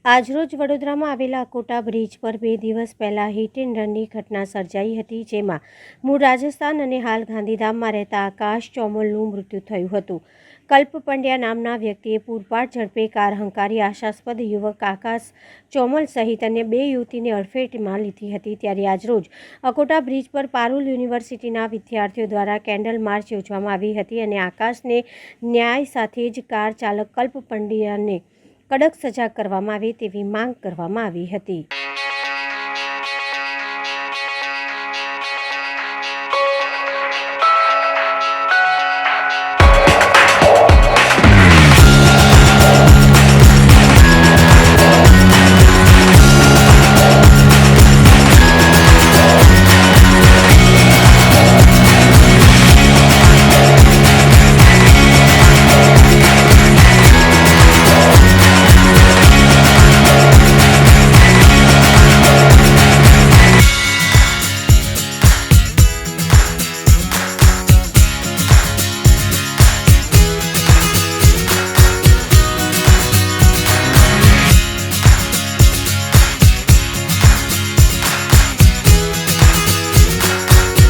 આજરોજ વડોદરામાં આવેલા અકોટા બ્રિજ પર 2 દિવસ પહેલા હિટ એન્ડ રનની ઘટના સર્જાઈ હતી, જેમાં મૂળ રાજસ્થાન અને હાલ ગાંધીધામમાં રહેતા આકાશ ચોમલનું મૃત્યુ થયું હતું. કલ્પ પંડ્યા નામના વ્યક્તિએ પૂરપાટ ઝડપે કાર હંકારી આશાસ્પદ યુવક આકાશ ચોમલ સહિત અન્ય 2 યુવતીને અડફેટમાં લીધી હતી. ત્યારે આજરોજ અકોટા બ્રિજ પર પારુલ યુનિવર્સિટીના વિદ્યાર્થીઓ દ્વારા કેન્ડલ માર્ચ યોજવામાં આવી હતી અને આકાશને ન્યાય સાથે જ કાર ચાલક કલ્પ પંડ્યાને કડક સજા કરવામાં આવે તેવી માંગ કરવામાં આવી હતી.